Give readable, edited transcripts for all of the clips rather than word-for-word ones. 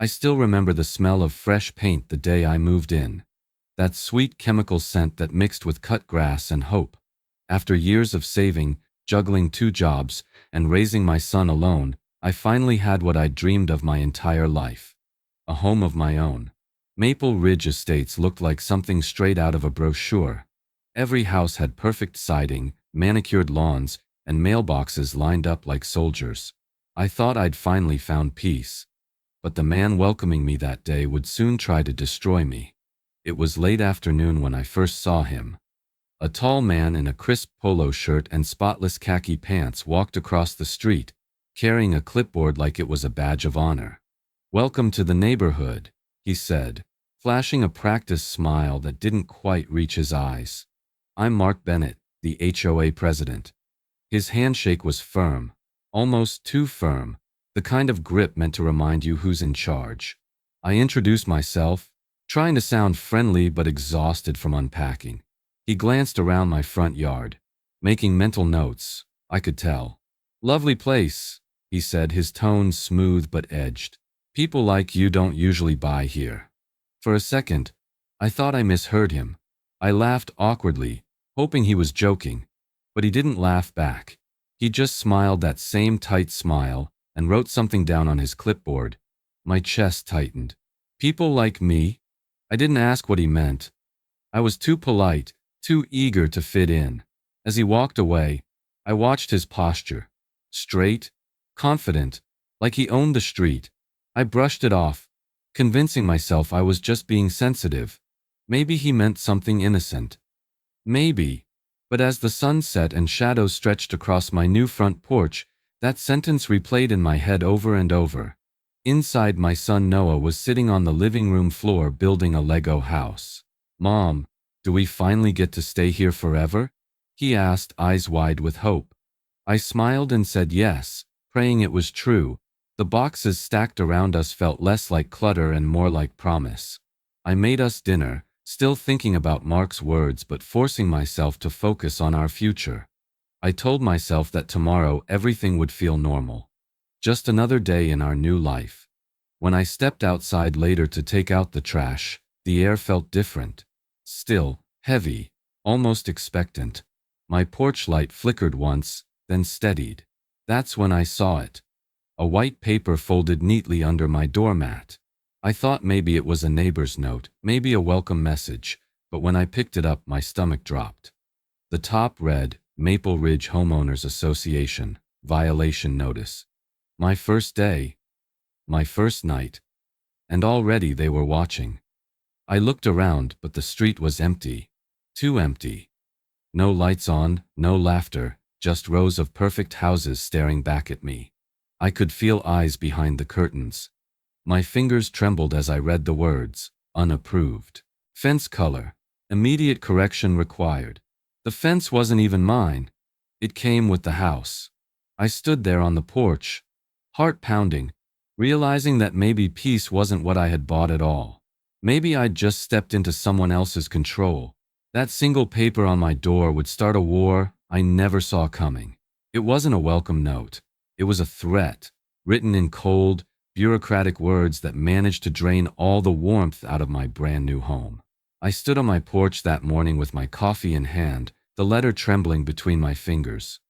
I still remember the smell of fresh paint the day I moved in. That sweet chemical scent that mixed with cut grass and hope. After years of saving, juggling 2 jobs, and raising my son alone, I finally had what I'd dreamed of my entire life. A home of my own. Maple Ridge Estates looked like something straight out of a brochure. Every house had perfect siding, manicured lawns, and mailboxes lined up like soldiers. I thought I'd finally found peace. But the man welcoming me that day would soon try to destroy me. It was late afternoon when I first saw him. A tall man in a crisp polo shirt and spotless khaki pants walked across the street, carrying a clipboard like it was a badge of honor. "Welcome to the neighborhood," he said, flashing a practiced smile that didn't quite reach his eyes. "I'm Mark Bennett, the HOA President." His handshake was firm, almost too firm, the kind of grip meant to remind you who's in charge. I introduced myself, trying to sound friendly but exhausted from unpacking. He glanced around my front yard, making mental notes, I could tell. "Lovely place," he said, his tone smooth but edged. "People like you don't usually buy here." For a second, I thought I misheard him. I laughed awkwardly, hoping he was joking, but he didn't laugh back. He just smiled that same tight smile and wrote something down on his clipboard. My chest tightened. "People like me?" I didn't ask what he meant. I was too polite, too eager to fit in. As he walked away, I watched his posture. Straight, confident, like he owned the street. I brushed it off, convincing myself I was just being sensitive. Maybe he meant something innocent. Maybe. But as the sun set and shadows stretched across my new front porch, that sentence replayed in my head over and over. Inside, my son Noah was sitting on the living room floor building a Lego house. "Mom, do we finally get to stay here forever?" he asked, eyes wide with hope. I smiled and said yes, praying it was true. The boxes stacked around us felt less like clutter and more like promise. I made us dinner, still thinking about Mark's words but forcing myself to focus on our future. I told myself that tomorrow everything would feel normal. Just another day in our new life. When I stepped outside later to take out the trash, the air felt different. Still, heavy, almost expectant. My porch light flickered once, then steadied. That's when I saw it. A white paper folded neatly under my doormat. I thought maybe it was a neighbor's note, maybe a welcome message, but when I picked it up, my stomach dropped. The top read, "Maple Ridge Homeowners Association, Violation Notice." My first day. My first night. And already they were watching. I looked around, but the street was empty. Too empty. No lights on, no laughter, just rows of perfect houses staring back at me. I could feel eyes behind the curtains. My fingers trembled as I read the words, "Unapproved." Fence color. Immediate correction required. The fence wasn't even mine. It came with the house. I stood there on the porch, heart pounding, realizing that maybe peace wasn't what I had bought at all. Maybe I'd just stepped into someone else's control. That single paper on my door would start a war I never saw coming. It wasn't a welcome note. It was a threat, written in cold, bureaucratic words that managed to drain all the warmth out of my brand new home. I stood on my porch that morning with my coffee in hand, the letter trembling between my fingers.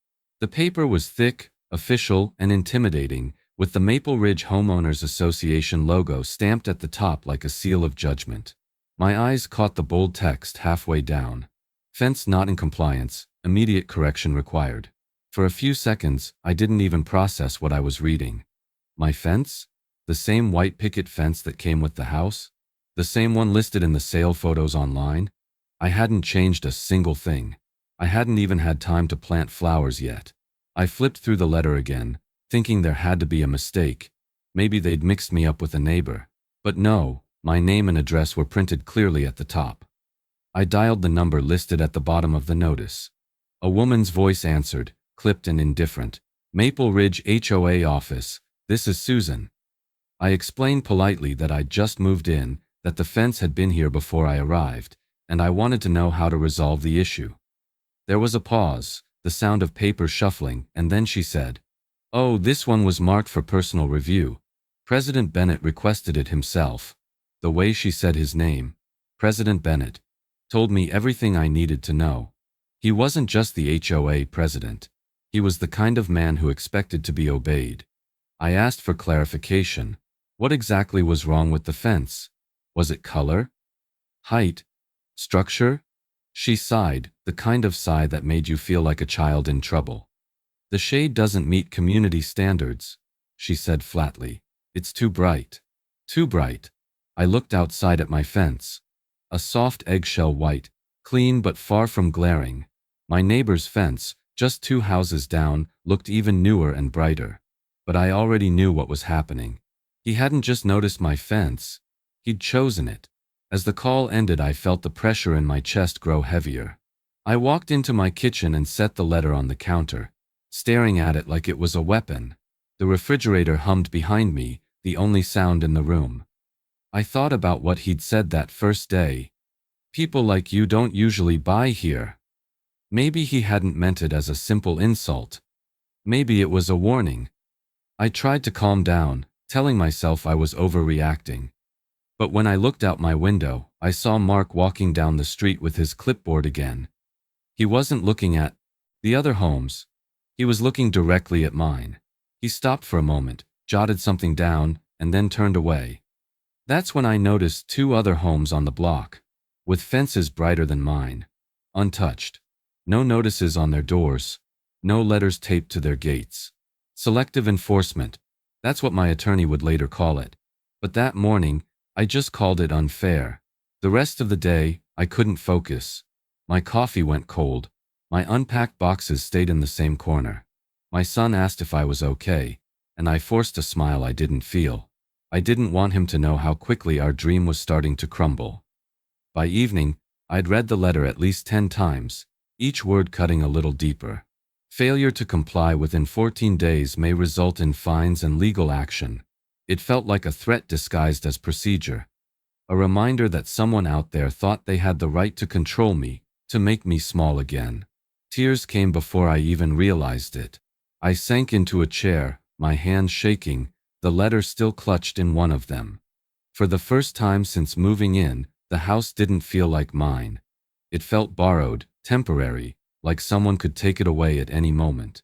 The paper was thick, official, and intimidating, with the Maple Ridge Homeowners Association logo stamped at the top like a seal of judgment. My eyes caught the bold text halfway down. "Fence not in compliance, immediate correction required." For a few seconds, I didn't even process what I was reading. My fence? The same white picket fence that came with the house? The same one listed in the sale photos online? I hadn't changed a single thing. I hadn't even had time to plant flowers yet. I flipped through the letter again, thinking there had to be a mistake. Maybe they'd mixed me up with a neighbor. But no, my name and address were printed clearly at the top. I dialed the number listed at the bottom of the notice. A woman's voice answered, clipped and indifferent. "Maple Ridge HOA office, this is Susan." I explained politely that I'd just moved in, that the fence had been here before I arrived, and I wanted to know how to resolve the issue. There was a pause, the sound of paper shuffling, and then she said, "Oh, this one was marked for personal review. President Bennett requested it himself. The way she said his name, President Bennett, told me everything I needed to know. He wasn't just the HOA president. He was the kind of man who expected to be obeyed. I asked for clarification. What exactly was wrong with the fence? Was it color? Height? Structure? She sighed, the kind of sigh that made you feel like a child in trouble. The shade doesn't meet community standards, she said flatly. It's too bright. Too bright. I looked outside at my fence. A soft eggshell white, clean but far from glaring. My neighbor's fence, just 2 houses down, looked even newer and brighter. But I already knew what was happening. He hadn't just noticed my fence. He'd chosen it. As the call ended, I felt the pressure in my chest grow heavier. I walked into my kitchen and set the letter on the counter, staring at it like it was a weapon. The refrigerator hummed behind me, the only sound in the room. I thought about what he'd said that first day. People like you don't usually buy here. Maybe he hadn't meant it as a simple insult. Maybe it was a warning. I tried to calm down, telling myself I was overreacting. But when I looked out my window, I saw Mark walking down the street with his clipboard again. He wasn't looking at the other homes. He was looking directly at mine. He stopped for a moment, jotted something down, and then turned away. That's when I noticed 2 other homes on the block, with fences brighter than mine, untouched. No notices on their doors, no letters taped to their gates. Selective enforcement, that's what my attorney would later call it. But that morning, I just called it unfair. The rest of the day, I couldn't focus. My coffee went cold. My unpacked boxes stayed in the same corner. My son asked if I was okay, and I forced a smile I didn't feel. I didn't want him to know how quickly our dream was starting to crumble. By evening, I'd read the letter at least 10 times, each word cutting a little deeper. Failure to comply within 14 days may result in fines and legal action. It felt like a threat disguised as procedure. A reminder that someone out there thought they had the right to control me, to make me small again. Tears came before I even realized it. I sank into a chair, my hands shaking, the letter still clutched in one of them. For the first time since moving in, the house didn't feel like mine. It felt borrowed, temporary, like someone could take it away at any moment.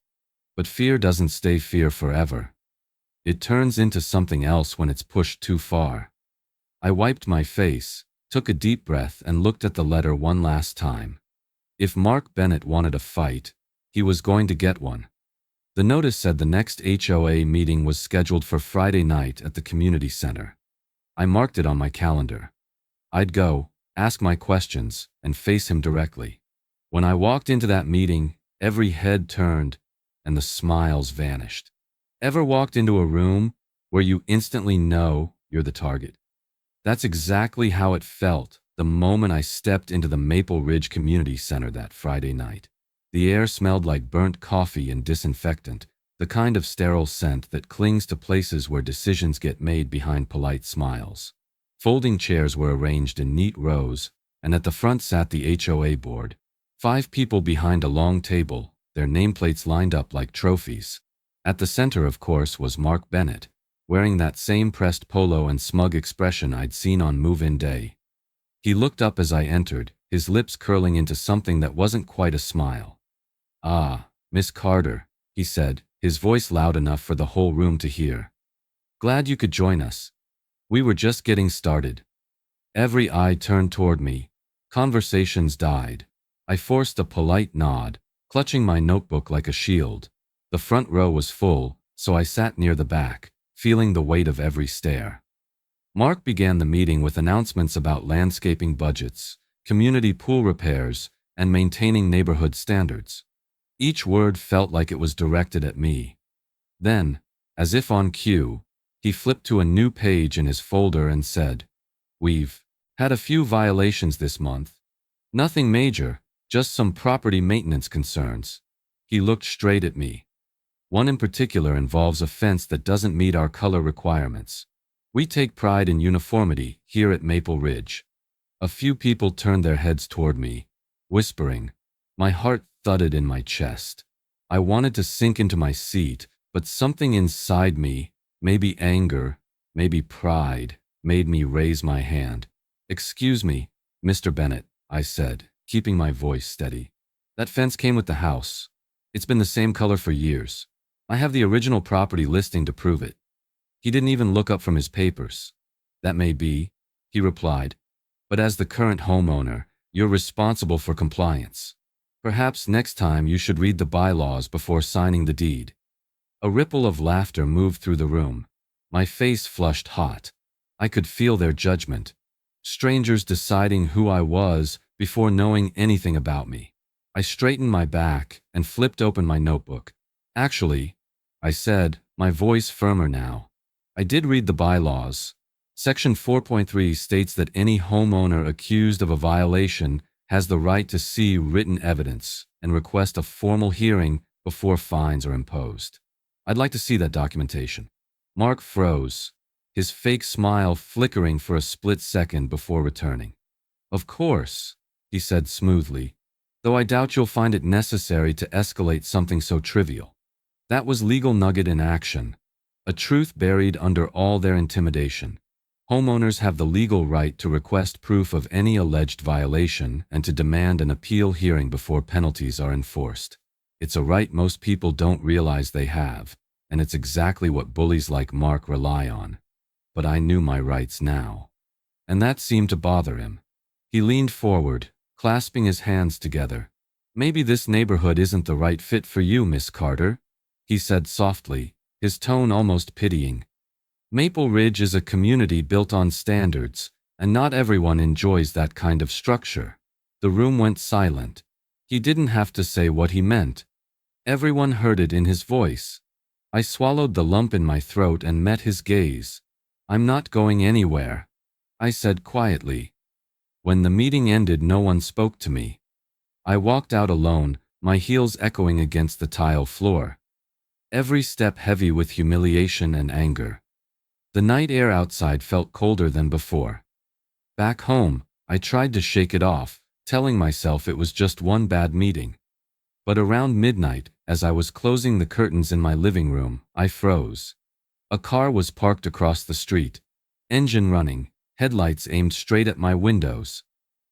But fear doesn't stay fear forever. It turns into something else when it's pushed too far. I wiped my face, took a deep breath, and looked at the letter one last time. If Mark Bennett wanted a fight, he was going to get one. The notice said the next HOA meeting was scheduled for Friday night at the community center. I marked it on my calendar. I'd go, ask my questions, and face him directly. When I walked into that meeting, every head turned, and the smiles vanished. Ever walked into a room where you instantly know you're the target? That's exactly how it felt the moment I stepped into the Maple Ridge Community Center that Friday night. The air smelled like burnt coffee and disinfectant, the kind of sterile scent that clings to places where decisions get made behind polite smiles. Folding chairs were arranged in neat rows, and at the front sat the HOA board. 5 people behind a long table, their nameplates lined up like trophies. At the center, of course, was Mark Bennett, wearing that same pressed polo and smug expression I'd seen on move-in day. He looked up as I entered, his lips curling into something that wasn't quite a smile. "Ah, Miss Carter," he said, his voice loud enough for the whole room to hear. "Glad you could join us. We were just getting started." Every eye turned toward me. Conversations died. I forced a polite nod, clutching my notebook like a shield. The front row was full, so I sat near the back, feeling the weight of every stare. Mark began the meeting with announcements about landscaping budgets, community pool repairs, and maintaining neighborhood standards. Each word felt like it was directed at me. Then, as if on cue, he flipped to a new page in his folder and said, "We've had a few violations this month. Nothing major, just some property maintenance concerns." He looked straight at me. One in particular involves a fence that doesn't meet our color requirements. We take pride in uniformity here at Maple Ridge. A few people turned their heads toward me, whispering. My heart thudded in my chest. I wanted to sink into my seat, but something inside me, maybe anger, maybe pride, made me raise my hand. "Excuse me, Mr. Bennett," I said, keeping my voice steady. "That fence came with the house. It's been the same color for years. I have the original property listing to prove it." He didn't even look up from his papers. "That may be," he replied, "but as the current homeowner, you're responsible for compliance. Perhaps next time you should read the bylaws before signing the deed." A ripple of laughter moved through the room. My face flushed hot. I could feel their judgment. Strangers deciding who I was before knowing anything about me. I straightened my back and flipped open my notebook. "Actually," I said, my voice firmer now, "I did read the bylaws. Section 4.3 states that any homeowner accused of a violation has the right to see written evidence and request a formal hearing before fines are imposed. I'd like to see that documentation." Mark froze, his fake smile flickering for a split second before returning. "Of course," he said smoothly, "though I doubt you'll find it necessary to escalate something so trivial." That was legal nugget in action, a truth buried under all their intimidation. Homeowners have the legal right to request proof of any alleged violation and to demand an appeal hearing before penalties are enforced. It's a right most people don't realize they have, and it's exactly what bullies like Mark rely on. But I knew my rights now. And that seemed to bother him. He leaned forward, clasping his hands together. "Maybe this neighborhood isn't the right fit for you, Miss Carter," he said softly, his tone almost pitying. "Maple Ridge is a community built on standards, and not everyone enjoys that kind of structure." The room went silent. He didn't have to say what he meant. Everyone heard it in his voice. I swallowed the lump in my throat and met his gaze. "I'm not going anywhere," I said quietly. When the meeting ended, no one spoke to me. I walked out alone, my heels echoing against the tile floor. Every step heavy with humiliation and anger. The night air outside felt colder than before. Back home, I tried to shake it off, telling myself it was just one bad meeting. But around midnight, as I was closing the curtains in my living room, I froze. A car was parked across the street, engine running, headlights aimed straight at my windows,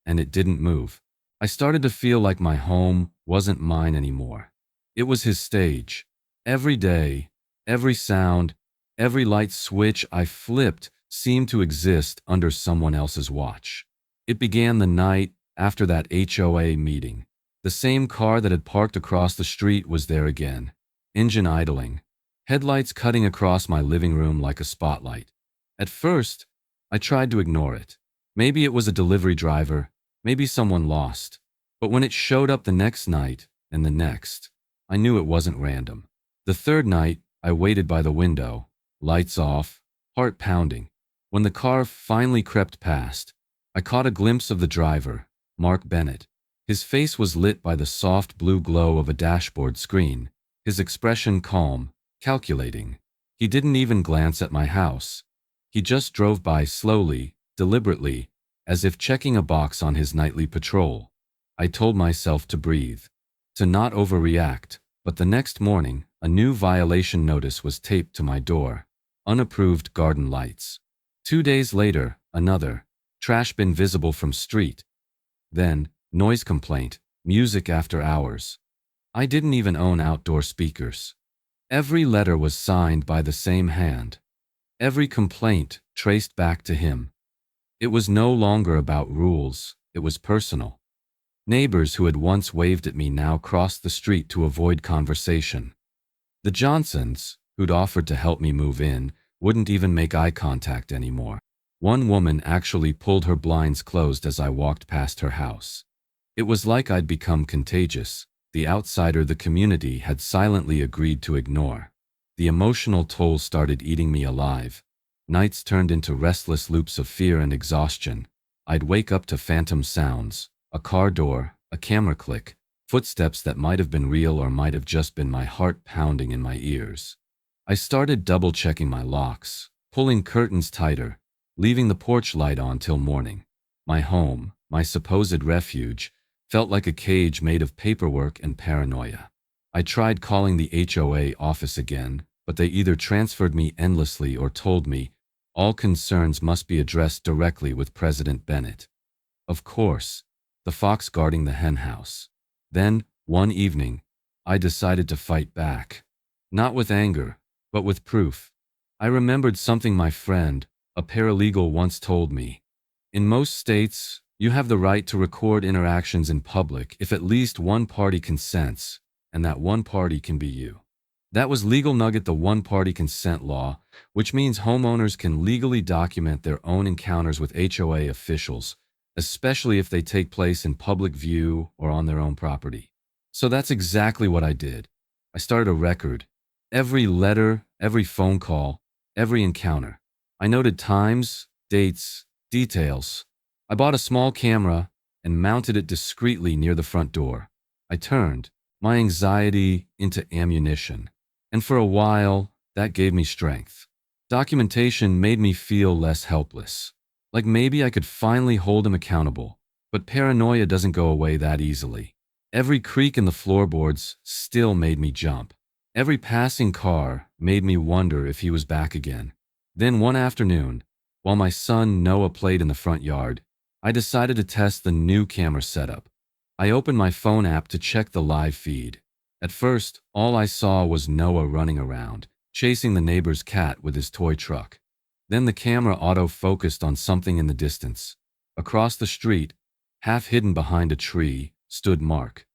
and it didn't move. I started to feel like my home wasn't mine anymore. It was his stage. Every day, every sound, every light switch I flipped seemed to exist under someone else's watch. It began the night after that HOA meeting. The same car that had parked across the street was there again, engine idling, headlights cutting across my living room like a spotlight. At first, I tried to ignore it. Maybe it was a delivery driver, maybe someone lost. But when it showed up the next night, and the next, I knew it wasn't random. The third night, I waited by the window, lights off, heart pounding. When the car finally crept past, I caught a glimpse of the driver, Mark Bennett. His face was lit by the soft blue glow of a dashboard screen, his expression calm, calculating. He didn't even glance at my house. He just drove by slowly, deliberately, as if checking a box on his nightly patrol. I told myself to breathe, to not overreact, but the next morning, a new violation notice was taped to my door. Unapproved garden lights. 2 days later, another. Trash bin visible from street. Then, noise complaint, music after hours. I didn't even own outdoor speakers. Every letter was signed by the same hand. Every complaint traced back to him. It was no longer about rules, it was personal. Neighbors who had once waved at me now crossed the street to avoid conversation. The Johnsons, who'd offered to help me move in, wouldn't even make eye contact anymore. One woman actually pulled her blinds closed as I walked past her house. It was like I'd become contagious, the outsider the community had silently agreed to ignore. The emotional toll started eating me alive. Nights turned into restless loops of fear and exhaustion. I'd wake up to phantom sounds, a car door, a camera click, footsteps that might have been real or might have just been my heart pounding in my ears. I started double-checking my locks, pulling curtains tighter, leaving the porch light on till morning. My home, my supposed refuge, felt like a cage made of paperwork and paranoia. I tried calling the HOA office again, but they either transferred me endlessly or told me, All concerns must be addressed directly with President Bennett. Of course, the fox guarding the henhouse. Then, one evening, I decided to fight back. Not with anger, but with proof. I remembered something my friend, a paralegal, once told me. In most states, you have the right to record interactions in public if at least one party consents, and that one party can be you. That was legal nugget, the one-party consent law, which means homeowners can legally document their own encounters with HOA officials, especially if they take place in public view or on their own property. So that's exactly what I did. I started a record. Every letter, every phone call, every encounter. I noted times, dates, details. I bought a small camera and mounted it discreetly near the front door. I turned my anxiety into ammunition. And for a while, that gave me strength. Documentation made me feel less helpless. Like maybe I could finally hold him accountable. But paranoia doesn't go away that easily. Every creak in the floorboards still made me jump. Every passing car made me wonder if he was back again. Then one afternoon, while my son Noah played in the front yard, I decided to test the new camera setup. I opened my phone app to check the live feed. At first, all I saw was Noah running around, chasing the neighbor's cat with his toy truck. Then the camera auto-focused on something in the distance. Across the street, half hidden behind a tree, stood Mark.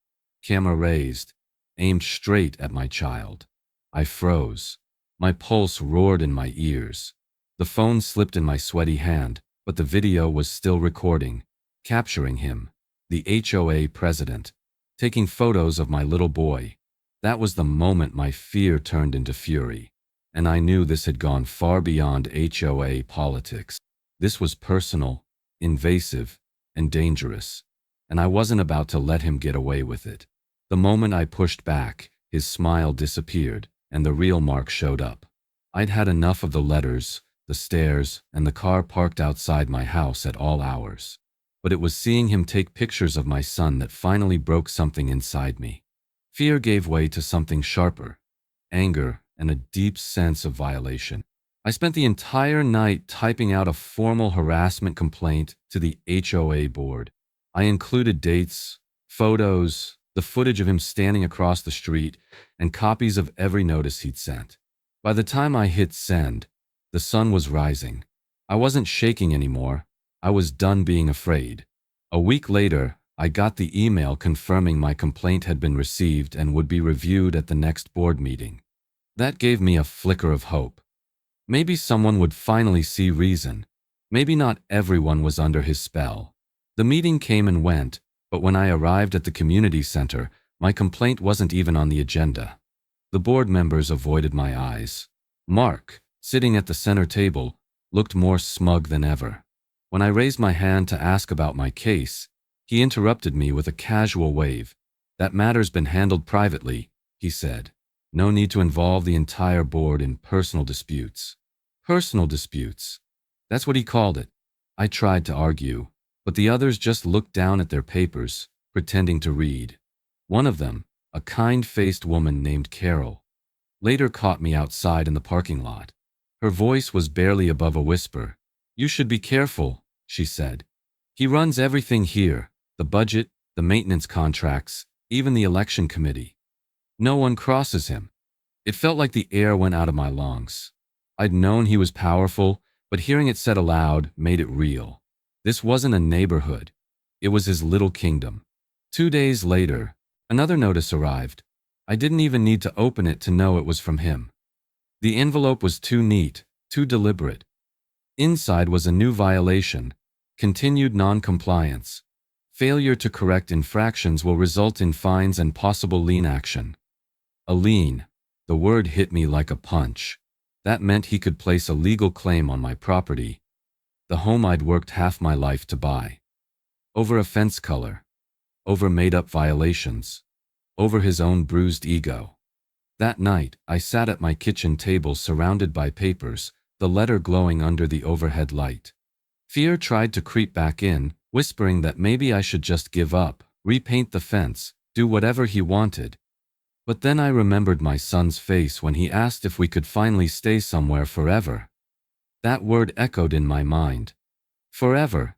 Camera raised, aimed straight at my child. I froze. My pulse roared in my ears. The phone slipped in my sweaty hand, but the video was still recording, capturing him, the HOA president, taking photos of my little boy. That was the moment my fear turned into fury, and I knew this had gone far beyond HOA politics. This was personal, invasive, and dangerous, and I wasn't about to let him get away with it. The moment I pushed back, his smile disappeared, and the real Mark showed up. I'd had enough of the letters, the stares, and the car parked outside my house at all hours. But it was seeing him take pictures of my son that finally broke something inside me. Fear gave way to something sharper, anger, and a deep sense of violation. I spent the entire night typing out a formal harassment complaint to the HOA board. I included dates, photos, the footage of him standing across the street, and copies of every notice he'd sent. By the time I hit send, the sun was rising. I wasn't shaking anymore. I was done being afraid. A week later, I got the email confirming my complaint had been received and would be reviewed at the next board meeting. That gave me a flicker of hope. Maybe someone would finally see reason. Maybe not everyone was under his spell. The meeting came and went, but when I arrived at the community center, my complaint wasn't even on the agenda. The board members avoided my eyes. Mark, sitting at the center table, looked more smug than ever. When I raised my hand to ask about my case, he interrupted me with a casual wave. "That matter's been handled privately," he said. "No need to involve the entire board in personal disputes." Personal disputes. That's what he called it. I tried to argue, but the others just looked down at their papers, pretending to read. One of them, a kind-faced woman named Carol, later caught me outside in the parking lot. Her voice was barely above a whisper. "You should be careful," she said. "He runs everything here, the budget, the maintenance contracts, even the election committee. No one crosses him." It felt like the air went out of my lungs. I'd known he was powerful, but hearing it said aloud made it real. This wasn't a neighborhood. It was his little kingdom. 2 days later, another notice arrived. I didn't even need to open it to know it was from him. The envelope was too neat, too deliberate. Inside was a new violation: continued non-compliance. Failure to correct infractions will result in fines and possible lien action. A lien. The word hit me like a punch. That meant he could place a legal claim on my property, the home I'd worked half my life to buy. Over a fence color. Over made-up violations. Over his own bruised ego. That night, I sat at my kitchen table surrounded by papers, the letter glowing under the overhead light. Fear tried to creep back in, whispering that maybe I should just give up, repaint the fence, do whatever he wanted. But then I remembered my son's face when he asked if we could finally stay somewhere forever. That word echoed in my mind. Forever.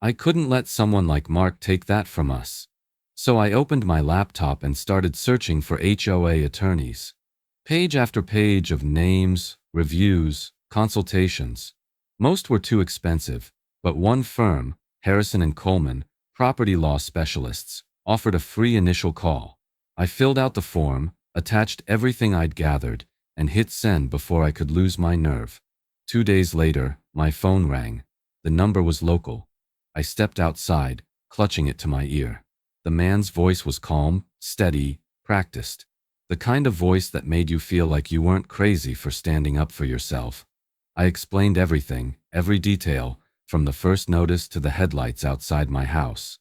I couldn't let someone like Mark take that from us. So I opened my laptop and started searching for HOA attorneys. Page after page of names, reviews, consultations. Most were too expensive, but one firm, Harrison and Coleman, property law specialists, offered a free initial call. I filled out the form, attached everything I'd gathered, and hit send before I could lose my nerve. 2 days later, my phone rang. The number was local. I stepped outside, clutching it to my ear. The man's voice was calm, steady, practiced. The kind of voice that made you feel like you weren't crazy for standing up for yourself. I explained everything, every detail, from the first notice to the headlights outside my house.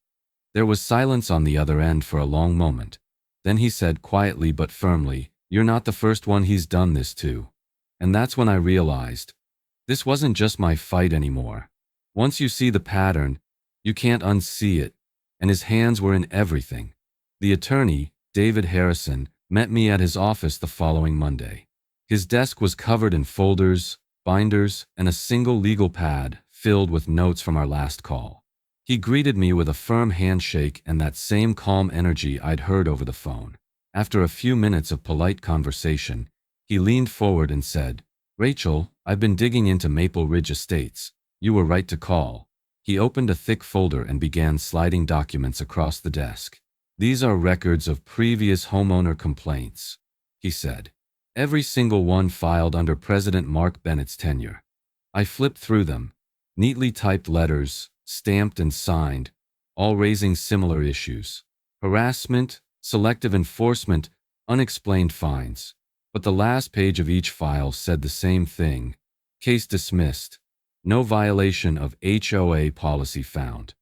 There was silence on the other end for a long moment. Then he said quietly but firmly, "You're not the first one he's done this to." And that's when I realized, this wasn't just my fight anymore. Once you see the pattern, you can't unsee it, and his hands were in everything. The attorney, David Harrison, met me at his office the following Monday. His desk was covered in folders, binders, and a single legal pad filled with notes from our last call. He greeted me with a firm handshake and that same calm energy I'd heard over the phone. After a few minutes of polite conversation, he leaned forward and said, "Rachel, I've been digging into Maple Ridge Estates. You were right to call." He opened a thick folder and began sliding documents across the desk. "These are records of previous homeowner complaints," he said. "Every single one filed under President Mark Bennett's tenure." I flipped through them. Neatly typed letters, stamped and signed, all raising similar issues. Harassment, selective enforcement, unexplained fines. But the last page of each file said the same thing. Case dismissed. No violation of HOA policy found.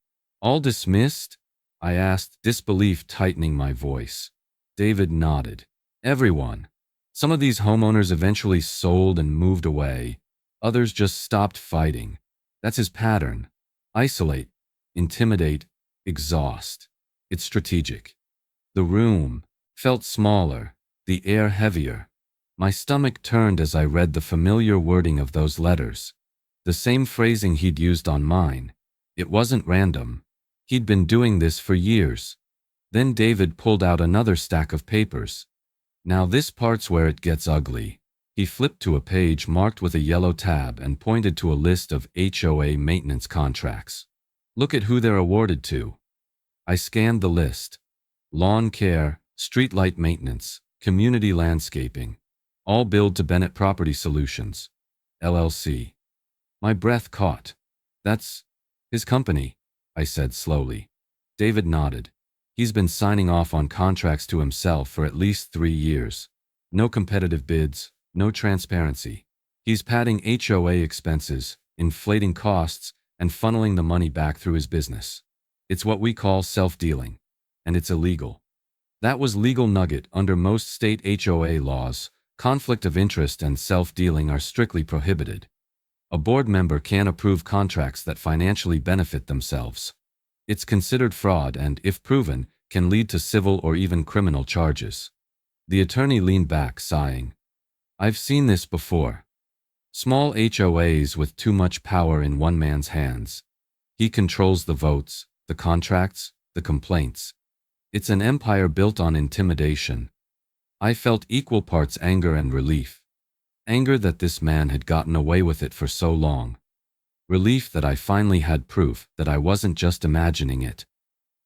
"All dismissed?" I asked, disbelief tightening my voice. David nodded. "Everyone. Some of these homeowners eventually sold and moved away. Others just stopped fighting. That's his pattern. Isolate, intimidate, exhaust. It's strategic." The room felt smaller, the air heavier. My stomach turned as I read the familiar wording of those letters. The same phrasing he'd used on mine. It wasn't random. He'd been doing this for years. Then David pulled out another stack of papers. "Now this part's where it gets ugly." He flipped to a page marked with a yellow tab and pointed to a list of HOA maintenance contracts. "Look at who they're awarded to." I scanned the list. Lawn care, streetlight maintenance, community landscaping. All billed to Bennett Property Solutions, LLC. My breath caught. "That's his company," I said slowly. David nodded. "He's been signing off on contracts to himself for at least 3 years. No competitive bids, no transparency. He's padding HOA expenses, inflating costs, and funneling the money back through his business. It's what we call self-dealing, and it's illegal." That was legal nugget. Under most state HOA laws. Conflict of interest and self-dealing are strictly prohibited. A board member can't approve contracts that financially benefit themselves. It's considered fraud and, if proven, can lead to civil or even criminal charges. The attorney leaned back, sighing. "I've seen this before. Small HOAs with too much power in one man's hands. He controls the votes, the contracts, the complaints. It's an empire built on intimidation." I felt equal parts anger and relief. Anger that this man had gotten away with it for so long. Relief that I finally had proof that I wasn't just imagining it.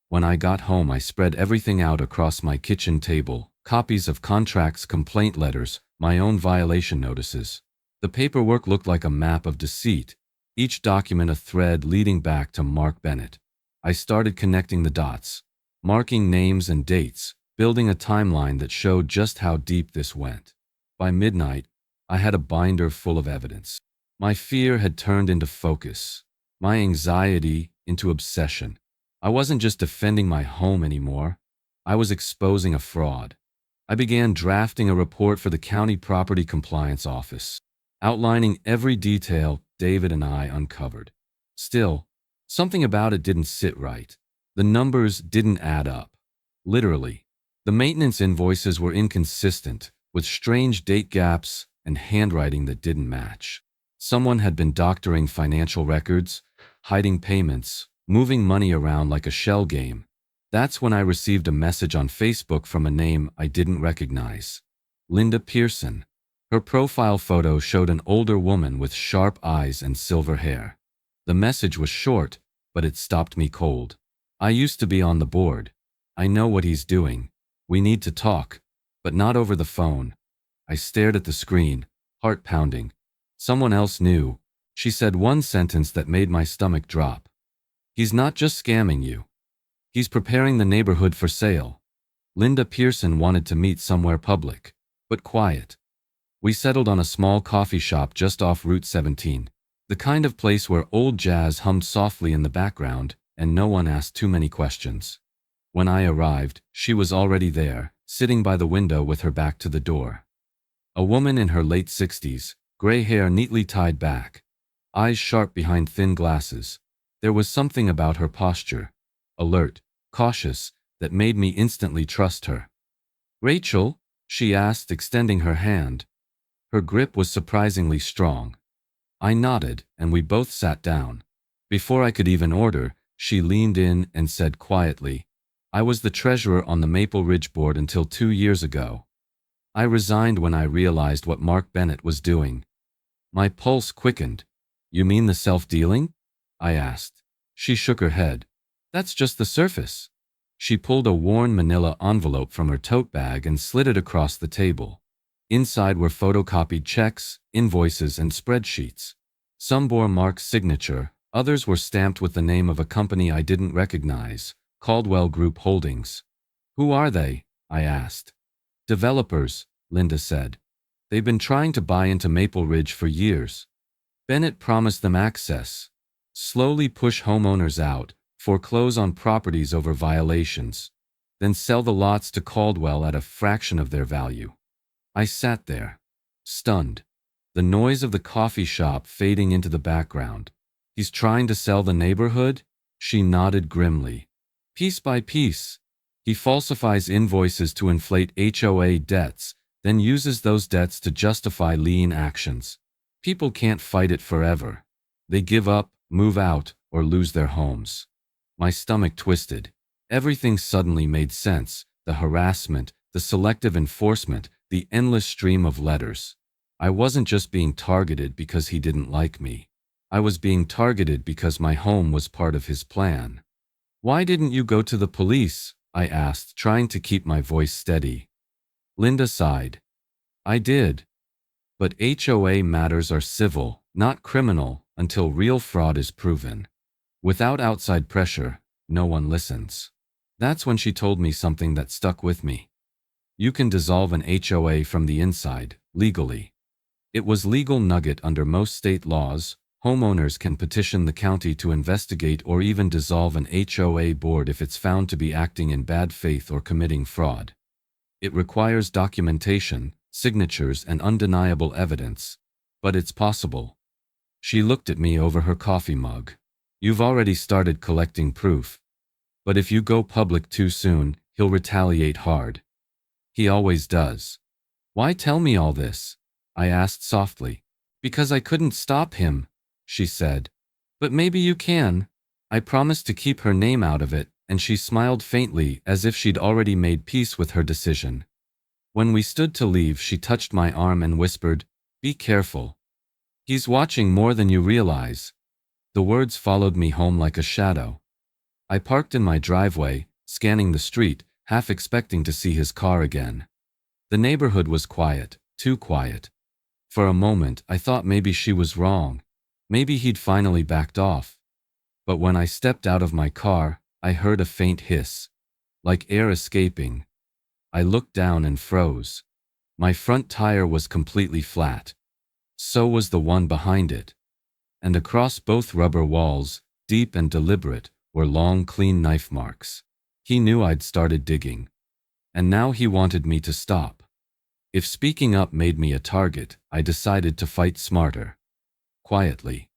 When I got home, I spread everything out across my kitchen table, copies of contracts, complaint letters, my own violation notices. The paperwork looked like a map of deceit, each document a thread leading back to Mark Bennett. I started connecting the dots, marking names and dates, building a timeline that showed just how deep this went. By midnight, I had a binder full of evidence. My fear had turned into focus, my anxiety into obsession. I wasn't just defending my home anymore. I was exposing a fraud. I began drafting a report for the County Property Compliance Office, outlining every detail David and I uncovered. Still, something about it didn't sit right. The numbers didn't add up. Literally. The maintenance invoices were inconsistent, with strange date gaps and handwriting that didn't match. Someone had been doctoring financial records, hiding payments, moving money around like a shell game. That's when I received a message on Facebook from a name I didn't recognize. Linda Pearson. Her profile photo showed an older woman with sharp eyes and silver hair. The message was short, but it stopped me cold. I used to be on the board. I know what he's doing. We need to talk, but not over the phone. I stared at the screen, heart pounding. Someone else knew. She said one sentence that made my stomach drop. He's not just scamming you. He's preparing the neighborhood for sale. Linda Pearson wanted to meet somewhere public, but quiet. We settled on a small coffee shop just off Route 17, the kind of place where old jazz hummed softly in the background and no one asked too many questions. When I arrived, she was already there, sitting by the window with her back to the door. A woman in her late 60s, gray hair neatly tied back, eyes sharp behind thin glasses. There was something about her posture, alert, cautious, that made me instantly trust her. "Rachel?" she asked, extending her hand. Her grip was surprisingly strong. I nodded, and we both sat down. Before I could even order, she leaned in and said quietly, "I was the treasurer on the Maple Ridge board until 2 years ago. I resigned when I realized what Mark Bennett was doing." My pulse quickened. "You mean the self-dealing?" I asked. She shook her head. "That's just the surface." She pulled a worn manila envelope from her tote bag and slid it across the table. Inside were photocopied checks, invoices, and spreadsheets. Some bore Mark's signature, others were stamped with the name of a company I didn't recognize, Caldwell Group Holdings. "Who are they?" I asked. "Developers," Linda said. "They've been trying to buy into Maple Ridge for years. Bennett promised them access. Slowly push homeowners out, foreclose on properties over violations, then sell the lots to Caldwell at a fraction of their value." I sat there, stunned, the noise of the coffee shop fading into the background. "He's trying to sell the neighborhood?" She nodded grimly. "Piece by piece. He falsifies invoices to inflate HOA debts, then uses those debts to justify lien actions. People can't fight it forever. They give up, move out, or lose their homes." My stomach twisted. Everything suddenly made sense: the harassment, the selective enforcement, the endless stream of letters. I wasn't just being targeted because he didn't like me. I was being targeted because my home was part of his plan. "Why didn't you go to the police?" I asked, trying to keep my voice steady. Linda sighed. "I did. But HOA matters are civil, not criminal, until real fraud is proven. Without outside pressure, no one listens." That's when she told me something that stuck with me. "You can dissolve an HOA from the inside, legally." It was legal nugget under most state laws. Homeowners can petition the county to investigate or even dissolve an HOA board if it's found to be acting in bad faith or committing fraud. It requires documentation, signatures, and undeniable evidence. But it's possible. She looked at me over her coffee mug. "You've already started collecting proof. But if you go public too soon, he'll retaliate hard. He always does." "Why tell me all this?" I asked softly. "Because I couldn't stop him," she said. "But maybe you can." I promised to keep her name out of it, and she smiled faintly as if she'd already made peace with her decision. When we stood to leave, she touched my arm and whispered, "Be careful. He's watching more than you realize." The words followed me home like a shadow. I parked in my driveway, scanning the street, half expecting to see his car again. The neighborhood was quiet, too quiet. For a moment, I thought maybe she was wrong. Maybe he'd finally backed off. But when I stepped out of my car, I heard a faint hiss, like air escaping. I looked down and froze. My front tire was completely flat. So was the one behind it. And across both rubber walls, deep and deliberate, were long, clean knife marks. He knew I'd started digging. And now he wanted me to stop. If speaking up made me a target, I decided to fight smarter. Quietly.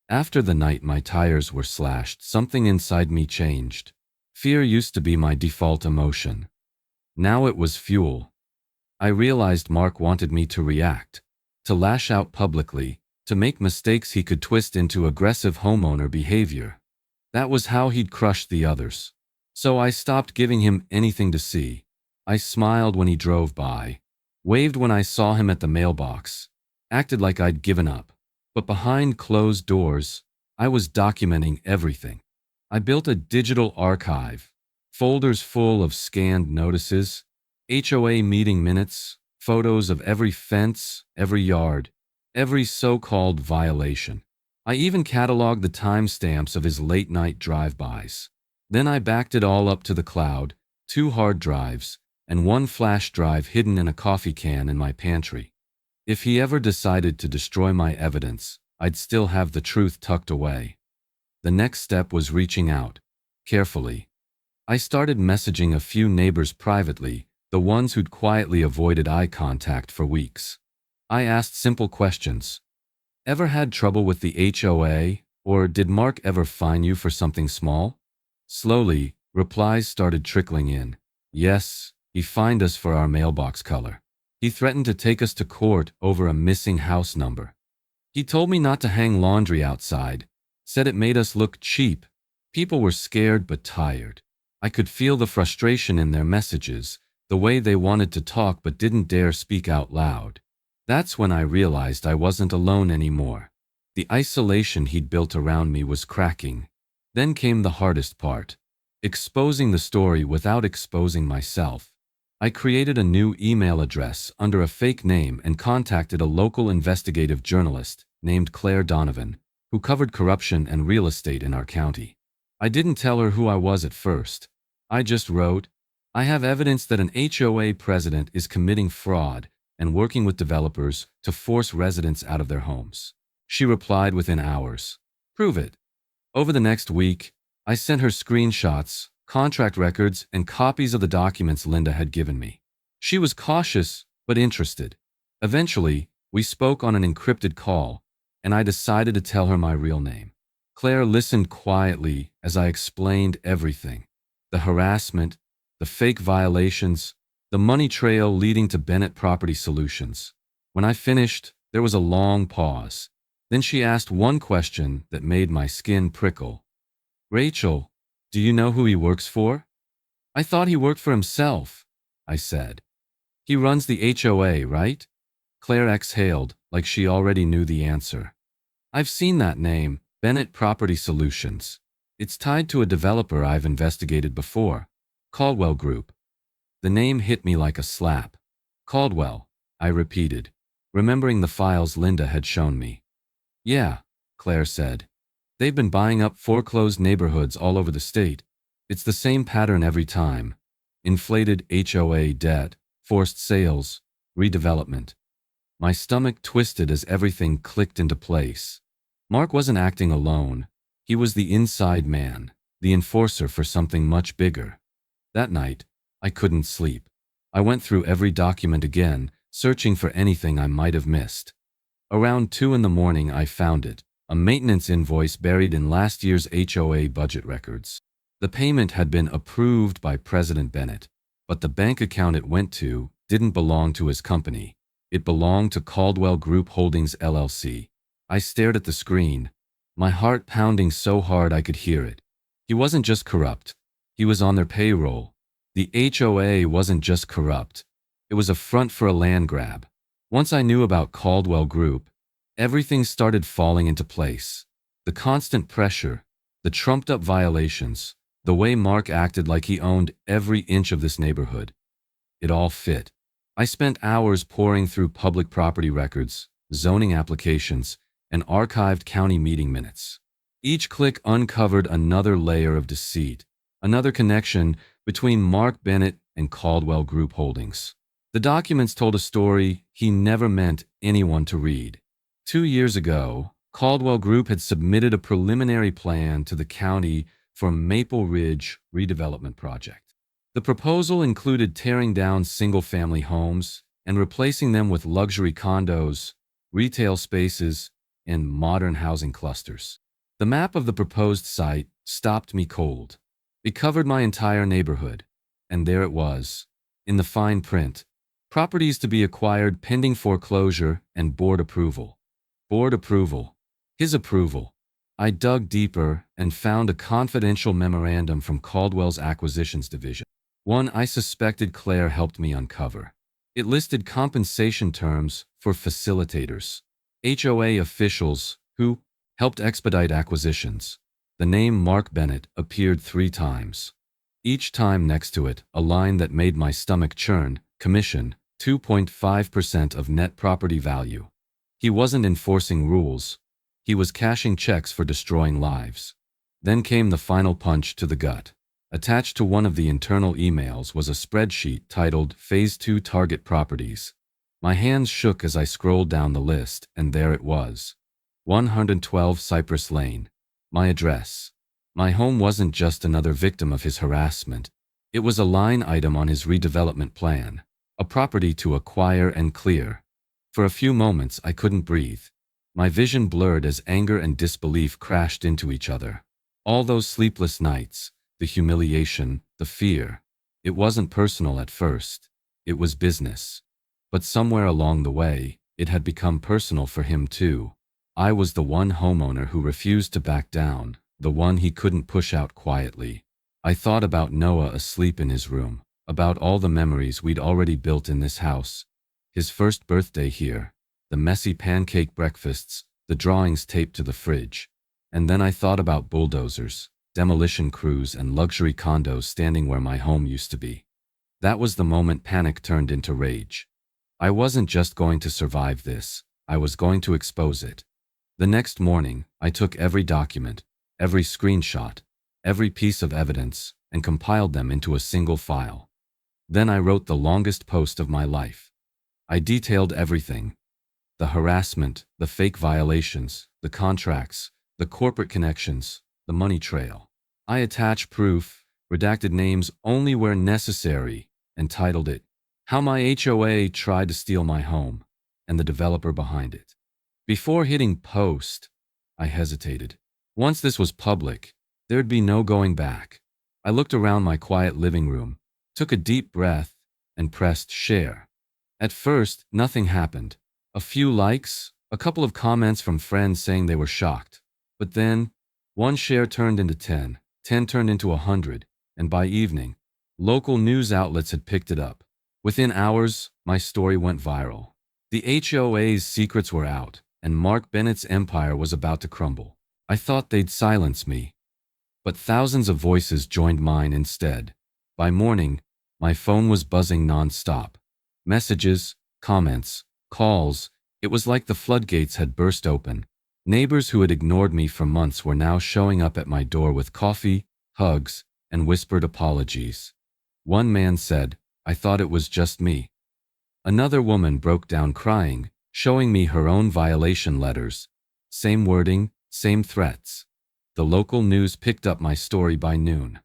After the night my tires were slashed, something inside me changed. Fear used to be my default emotion. Now it was fuel. I realized Mark wanted me to react, to lash out publicly, To make mistakes he could twist into aggressive homeowner behavior. That was how he'd crush the others. So I stopped giving him anything to see. I smiled when he drove by, waved when I saw him at the mailbox, acted like I'd given up. But behind closed doors, I was documenting everything. I built a digital archive, folders full of scanned notices, HOA meeting minutes, photos of every fence, every yard, every so-called violation. I even cataloged the timestamps of his late-night drive-bys. Then I backed it all up to the cloud, 2 hard drives, and 1 flash drive hidden in a coffee can in my pantry. If he ever decided to destroy my evidence, I'd still have the truth tucked away. The next step was reaching out, carefully. I started messaging a few neighbors privately, the ones who'd quietly avoided eye contact for weeks. I asked simple questions. Ever had trouble with the HOA, or did Mark ever fine you for something small? Slowly, replies started trickling in. Yes, he fined us for our mailbox color. He threatened to take us to court over a missing house number. He told me not to hang laundry outside, said it made us look cheap. People were scared but tired. I could feel the frustration in their messages, the way they wanted to talk but didn't dare speak out loud. That's when I realized I wasn't alone anymore. The isolation he'd built around me was cracking. Then came the hardest part, exposing the story without exposing myself. I created a new email address under a fake name and contacted a local investigative journalist named Claire Donovan, who covered corruption and real estate in our county. I didn't tell her who I was at first. I just wrote, I have evidence that an HOA president is committing fraud and working with developers to force residents out of their homes. She replied within hours. Prove it. Over the next week, I sent her screenshots, contract records, and copies of the documents Linda had given me. She was cautious, but interested. Eventually, we spoke on an encrypted call, and I decided to tell her my real name. Claire listened quietly as I explained everything. The harassment, the fake violations, the money trail leading to Bennett Property Solutions. When I finished, there was a long pause. Then she asked one question that made my skin prickle. Rachel, do you know who he works for? I thought he worked for himself, I said. He runs the HOA, right? Claire exhaled like she already knew the answer. I've seen that name, Bennett Property Solutions. It's tied to a developer I've investigated before, Caldwell Group. The name hit me like a slap. Caldwell, I repeated, remembering the files Linda had shown me. Yeah, Claire said. They've been buying up foreclosed neighborhoods all over the state. It's the same pattern every time. Inflated HOA debt, forced sales, redevelopment. My stomach twisted as everything clicked into place. Mark wasn't acting alone. He was the inside man, the enforcer for something much bigger. That night, I couldn't sleep. I went through every document again, searching for anything I might have missed. Around 2 in the morning, I found it, a maintenance invoice buried in last year's HOA budget records. The payment had been approved by President Bennett, but the bank account it went to didn't belong to his company. It belonged to Caldwell Group Holdings LLC. I stared at the screen, my heart pounding so hard I could hear it. He wasn't just corrupt. He was on their payroll. The HOA wasn't just corrupt. It was a front for a land grab. Once I knew about Caldwell Group, everything started falling into place. The constant pressure, the trumped-up violations, the way Mark acted like he owned every inch of this neighborhood. It all fit. I spent hours poring through public property records, zoning applications, and archived county meeting minutes. Each click uncovered another layer of deceit, another connection between Mark Bennett and Caldwell Group Holdings. The documents told a story he never meant anyone to read. 2 years ago, Caldwell Group had submitted a preliminary plan to the county for a Maple Ridge redevelopment project. The proposal included tearing down single-family homes and replacing them with luxury condos, retail spaces, and modern housing clusters. The map of the proposed site stopped me cold. It covered my entire neighborhood, and there it was, in the fine print, properties to be acquired pending foreclosure and board approval. Board approval. His approval. I dug deeper and found a confidential memorandum from Caldwell's Acquisitions Division. One I suspected Claire helped me uncover. It listed compensation terms for facilitators, HOA officials who helped expedite acquisitions. The name Mark Bennett appeared 3 times. Each time next to it, a line that made my stomach churn: commission, 2.5% of net property value. He wasn't enforcing rules. He was cashing checks for destroying lives. Then came the final punch to the gut. Attached to one of the internal emails was a spreadsheet titled Phase 2 Target Properties. My hands shook as I scrolled down the list, and there it was. 112 Cypress Lane. My address. My home wasn't just another victim of his harassment. It was a line item on his redevelopment plan, a property to acquire and clear. For a few moments, I couldn't breathe. My vision blurred as anger and disbelief crashed into each other. All those sleepless nights, the humiliation, the fear. It wasn't personal at first. It was business. But somewhere along the way, it had become personal for him too. I was the one homeowner who refused to back down, the one he couldn't push out quietly. I thought about Noah asleep in his room, about all the memories we'd already built in this house. His first birthday here, the messy pancake breakfasts, the drawings taped to the fridge. And then I thought about bulldozers, demolition crews, and luxury condos standing where my home used to be. That was the moment panic turned into rage. I wasn't just going to survive this, I was going to expose it. The next morning, I took every document, every screenshot, every piece of evidence, and compiled them into a single file. Then I wrote the longest post of my life. I detailed everything: the harassment, the fake violations, the contracts, the corporate connections, the money trail. I attached proof, redacted names only where necessary, and titled it, How My HOA Tried to Steal My Home, and the Developer Behind It. Before hitting post, I hesitated. Once this was public, there'd be no going back. I looked around my quiet living room, took a deep breath, and pressed share. At first, nothing happened. A few likes, a couple of comments from friends saying they were shocked. But then, one share turned into 10, 10 turned into 100, and by evening, local news outlets had picked it up. Within hours, my story went viral. The HOA's secrets were out, and Mark Bennett's empire was about to crumble. I thought they'd silence me. But thousands of voices joined mine instead. By morning, my phone was buzzing non-stop. Messages, comments, calls. It was like the floodgates had burst open. Neighbors who had ignored me for months were now showing up at my door with coffee, hugs, and whispered apologies. One man said, "I thought it was just me." Another woman broke down crying, showing me her own violation letters. Same wording, same threats. The local news picked up my story by noon.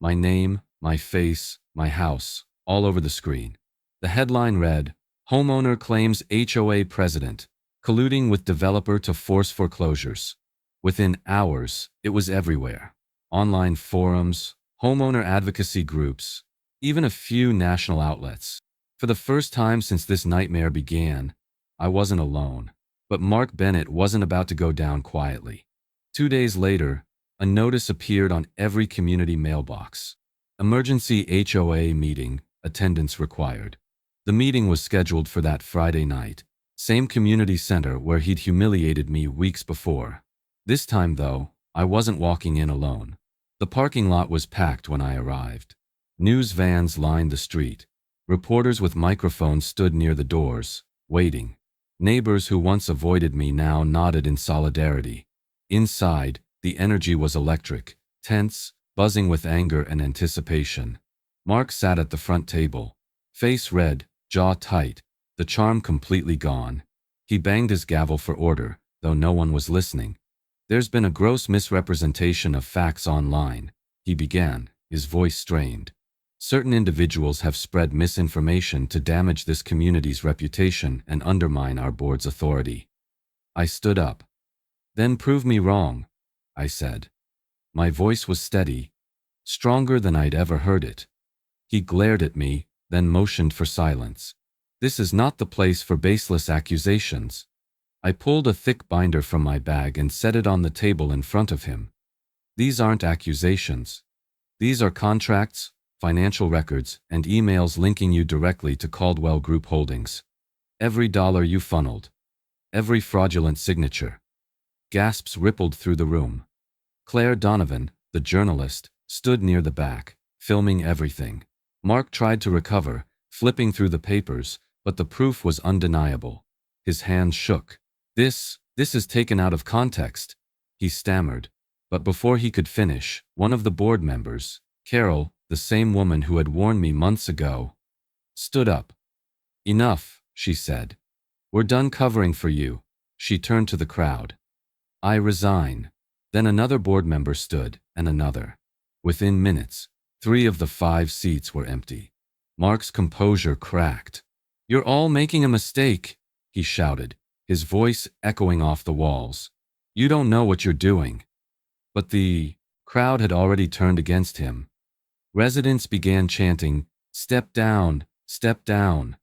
My name, my face, my house, all over the screen. The headline read, Homeowner Claims HOA President, Colluding with Developer to Force Foreclosures. Within hours, it was everywhere. Online forums, homeowner advocacy groups, even a few national outlets. For the first time since this nightmare began, I wasn't alone. But Mark Bennett wasn't about to go down quietly. 2 days later, a notice appeared on every community mailbox. Emergency HOA meeting, attendance required. The meeting was scheduled for that Friday night, same community center where he'd humiliated me weeks before. This time, though, I wasn't walking in alone. The parking lot was packed when I arrived. News vans lined the street. Reporters with microphones stood near the doors, waiting. Neighbors who once avoided me now nodded in solidarity. Inside, the energy was electric, tense, buzzing with anger and anticipation. Mark sat at the front table, face red, jaw tight, the charm completely gone. He banged his gavel for order, though no one was listening. "There's been a gross misrepresentation of facts online," he began, his voice strained. "Certain individuals have spread misinformation to damage this community's reputation and undermine our board's authority." I stood up. "Then prove me wrong," I said. My voice was steady, stronger than I'd ever heard it. He glared at me, then motioned for silence. "This is not the place for baseless accusations." I pulled a thick binder from my bag and set it on the table in front of him. These aren't accusations. These are contracts, financial records, and emails linking you directly to Caldwell Group Holdings. Every dollar you funneled. Every fraudulent signature. Gasps rippled through the room. Claire Donovan, the journalist, stood near the back, filming everything. Mark tried to recover, flipping through the papers, but the proof was undeniable. His hands shook. This is taken out of context, he stammered. But before he could finish, one of the board members, Carol, the same woman who had warned me months ago, stood up. Enough, she said. We're done covering for you. She turned to the crowd. I resign. Then another board member stood, and another. Within minutes, 3 of the 5 seats were empty. Mark's composure cracked. You're all making a mistake, he shouted, his voice echoing off the walls. You don't know what you're doing. But the crowd had already turned against him. Residents began chanting, "Step down, step down."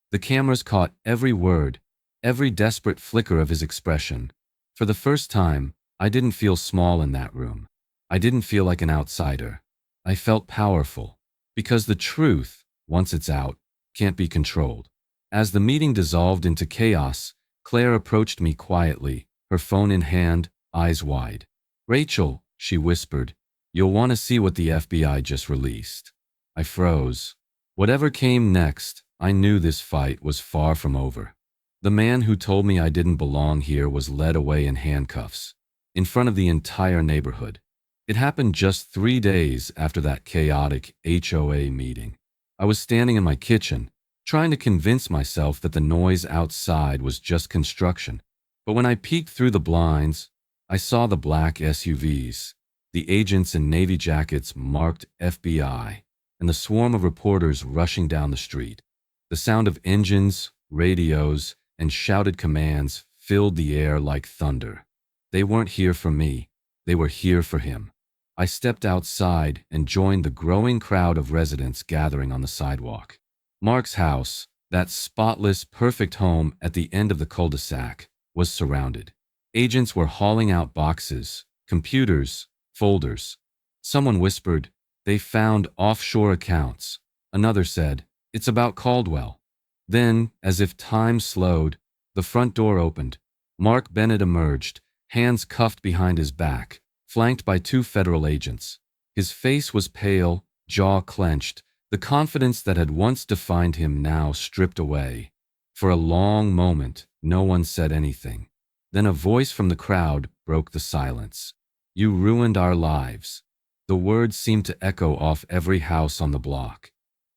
The cameras caught every word, every desperate flicker of his expression. For the first time, I didn't feel small in that room. I didn't feel like an outsider. I felt powerful, because the truth, once it's out, can't be controlled. As the meeting dissolved into chaos, Claire approached me quietly, her phone in hand, eyes wide. "Rachel," she whispered, "you'll want to see what the FBI just released." I froze. Whatever came next, I knew this fight was far from over. The man who told me I didn't belong here was led away in handcuffs, in front of the entire neighborhood. It happened just 3 days after that chaotic HOA meeting. I was standing in my kitchen, trying to convince myself that the noise outside was just construction. But when I peeked through the blinds, I saw the black SUVs, the agents in navy jackets marked FBI, and the swarm of reporters rushing down the street. The sound of engines, radios, and shouted commands filled the air like thunder. They weren't here for me. They were here for him. I stepped outside and joined the growing crowd of residents gathering on the sidewalk. Mark's house, that spotless, perfect home at the end of the cul-de-sac, was surrounded. Agents were hauling out boxes, computers, folders. Someone whispered, "They found offshore accounts." Another said, "It's about Caldwell." Then, as if time slowed, the front door opened. Mark Bennett emerged, hands cuffed behind his back, flanked by 2 federal agents. His face was pale, jaw clenched, the confidence that had once defined him now stripped away. For a long moment, no one said anything. Then a voice from the crowd broke the silence. "You ruined our lives." The words seemed to echo off every house on the block.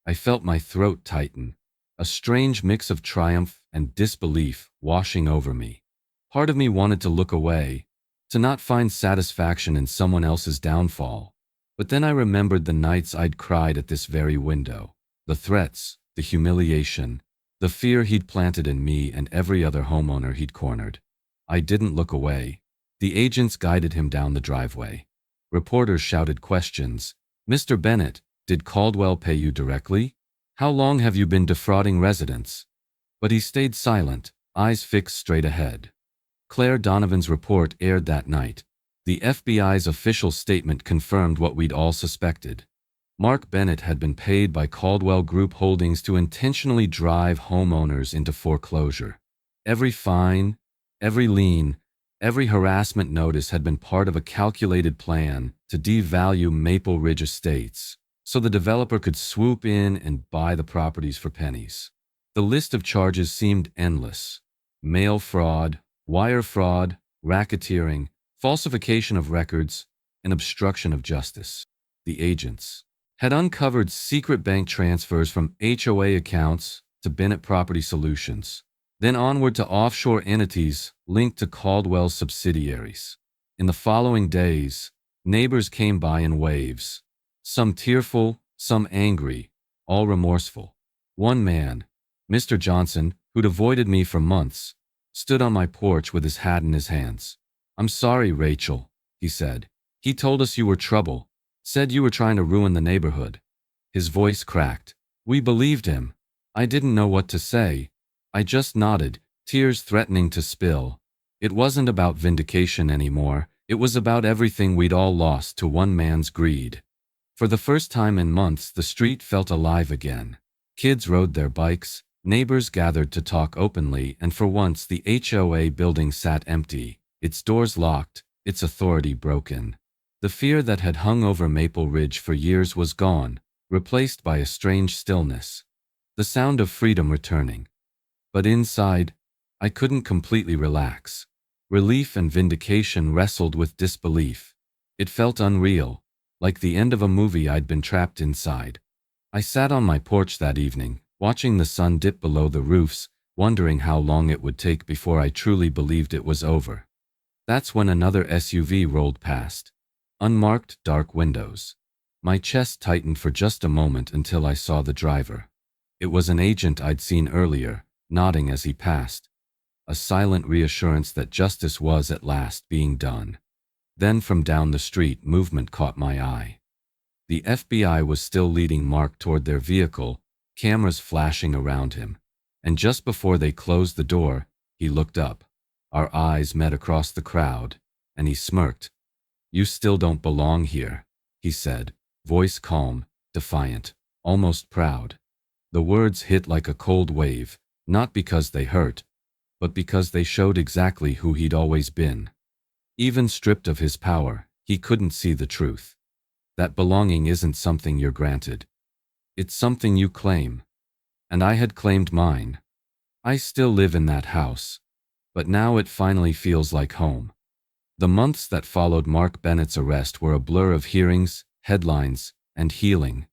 I felt my throat tighten, a strange mix of triumph and disbelief washing over me. Part of me wanted to look away, to not find satisfaction in someone else's downfall. But then I remembered the nights I'd cried at this very window, the threats, the humiliation, the fear he'd planted in me and every other homeowner he'd cornered. I didn't look away. The agents guided him down the driveway. Reporters shouted questions. "Mr. Bennett, did Caldwell pay you directly? How long have you been defrauding residents?" But he stayed silent, eyes fixed straight ahead. Claire Donovan's report aired that night. The FBI's official statement confirmed what we'd all suspected. Mark Bennett had been paid by Caldwell Group Holdings to intentionally drive homeowners into foreclosure. Every fine, every lien, every harassment notice had been part of a calculated plan to devalue Maple Ridge Estates, so the developer could swoop in and buy the properties for pennies. The list of charges seemed endless. Mail fraud, wire fraud, racketeering, falsification of records, and obstruction of justice. The agents had uncovered secret bank transfers from HOA accounts to Bennett Property Solutions, then onward to offshore entities linked to Caldwell's subsidiaries. In the following days, neighbors came by in waves, some tearful, some angry, all remorseful. One man, Mr. Johnson, who'd avoided me for months, stood on my porch with his hat in his hands. "I'm sorry, Rachel," he said. "He told us you were trouble, said you were trying to ruin the neighborhood." His voice cracked. We believed him. I didn't know what to say. I just nodded, tears threatening to spill. It wasn't about vindication anymore, it was about everything we'd all lost to one man's greed. For the first time in months, the street felt alive again. Kids rode their bikes, neighbors gathered to talk openly, and for once the HOA building sat empty, its doors locked, its authority broken. The fear that had hung over Maple Ridge for years was gone, replaced by a strange stillness. The sound of freedom returning. But inside, I couldn't completely relax. Relief and vindication wrestled with disbelief. It felt unreal, like the end of a movie I'd been trapped inside. I sat on my porch that evening, watching the sun dip below the roofs, wondering how long it would take before I truly believed it was over. That's when another SUV rolled past. Unmarked, dark windows. My chest tightened for just a moment until I saw the driver. It was an agent I'd seen earlier, nodding as he passed. A silent reassurance that justice was at last being done. Then from down the street, movement caught my eye. The FBI was still leading Mark toward their vehicle, cameras flashing around him. And just before they closed the door, he looked up. Our eyes met across the crowd, and he smirked. "You still don't belong here," he said, voice calm, defiant, almost proud. The words hit like a cold wave, not because they hurt, but because they showed exactly who he'd always been. Even stripped of his power, he couldn't see the truth. That belonging isn't something you're granted. It's something you claim. And I had claimed mine. I still live in that house, but now it finally feels like home. The months that followed Mark Bennett's arrest were a blur of hearings, headlines, and healing.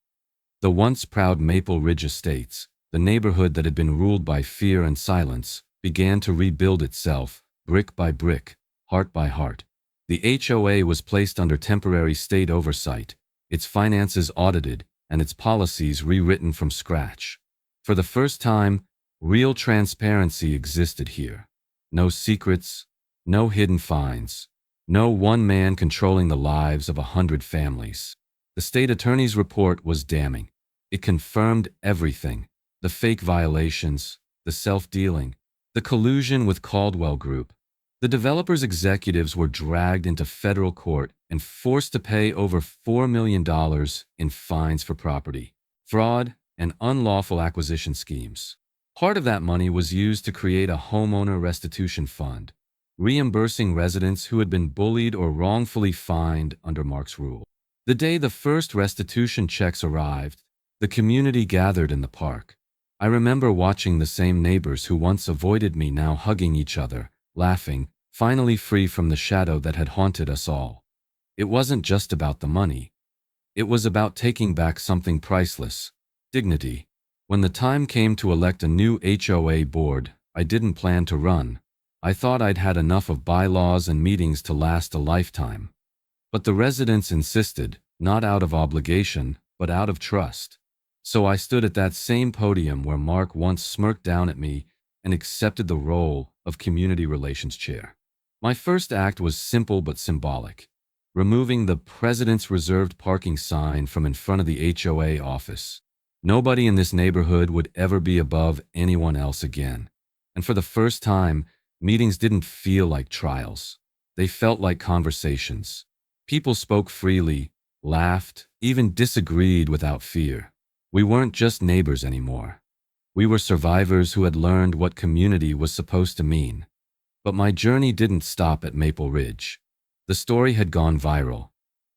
The once proud Maple Ridge Estates, the neighborhood that had been ruled by fear and silence, began to rebuild itself, brick by brick, heart by heart. The HOA was placed under temporary state oversight, its finances audited, and its policies rewritten from scratch. For the first time, real transparency existed here. No secrets, no hidden fines, no one man controlling the lives of 100 families. The state attorney's report was damning. It confirmed everything: the fake violations, the self-dealing, the collusion with Caldwell Group. The developer's executives were dragged into federal court and forced to pay over $4 million in fines for property, fraud, and unlawful acquisition schemes. Part of that money was used to create a homeowner restitution fund, reimbursing residents who had been bullied or wrongfully fined under Mark's rule. The day the first restitution checks arrived, the community gathered in the park. I remember watching the same neighbors who once avoided me now hugging each other, laughing, finally free from the shadow that had haunted us all. It wasn't just about the money. It was about taking back something priceless: dignity. When the time came to elect a new HOA board, I didn't plan to run. I thought I'd had enough of bylaws and meetings to last a lifetime. But the residents insisted, not out of obligation, but out of trust. So I stood at that same podium where Mark once smirked down at me and accepted the role of community relations chair. My first act was simple but symbolic: removing the President's Reserved Parking sign from in front of the HOA office. Nobody in this neighborhood would ever be above anyone else again. And for the first time, meetings didn't feel like trials. They felt like conversations. People spoke freely, laughed, even disagreed without fear. We weren't just neighbors anymore. We were survivors who had learned what community was supposed to mean. But my journey didn't stop at Maple Ridge. The story had gone viral.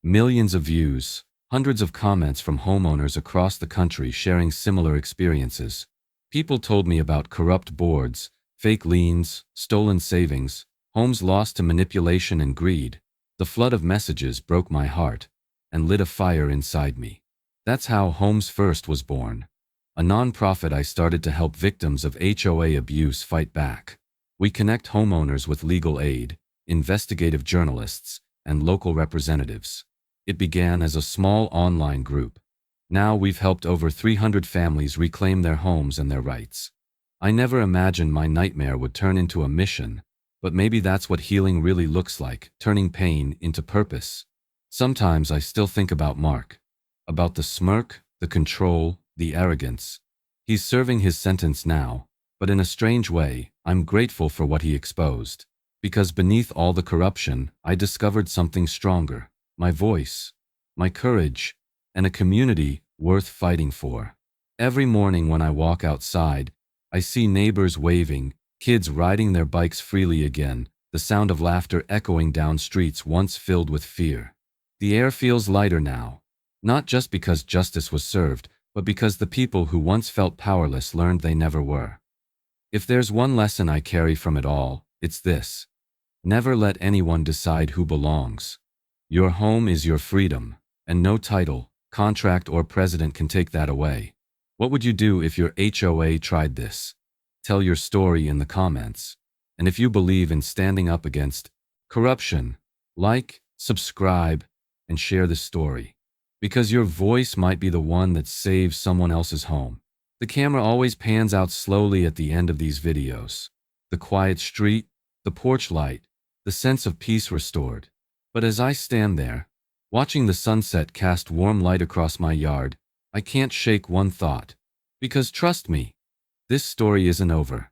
Millions of views, hundreds of comments from homeowners across the country sharing similar experiences. People told me about corrupt boards, fake liens, stolen savings, homes lost to manipulation and greed. The flood of messages broke my heart and lit a fire inside me. That's how Homes First was born, a nonprofit I started to help victims of HOA abuse fight back. We connect homeowners with legal aid, investigative journalists, and local representatives. It began as a small online group. Now we've helped over 300 families reclaim their homes and their rights. I never imagined my nightmare would turn into a mission, but maybe that's what healing really looks like: turning pain into purpose. Sometimes I still think about Mark, about the smirk, the control, the arrogance. He's serving his sentence now, But in a strange way, I'm grateful for what he exposed. Because beneath all the corruption, I discovered something stronger. My voice, my courage, and a community worth fighting for. Every morning when I walk outside, I see neighbors waving, kids riding their bikes freely again, the sound of laughter echoing down streets once filled with fear. The air feels lighter now, not just because justice was served, but because the people who once felt powerless learned they never were. If there's one lesson I carry from it all, it's this. Never let anyone decide who belongs. Your home is your freedom, and no title, contract, or president can take that away. What would you do if your HOA tried this? Tell your story in the comments. And if you believe in standing up against corruption, like, subscribe, and share this story. Because your voice might be the one that saves someone else's home. The camera always pans out slowly at the end of these videos. The quiet street, the porch light, the sense of peace restored. But as I stand there, watching the sunset cast warm light across my yard, I can't shake one thought. Because trust me, this story isn't over.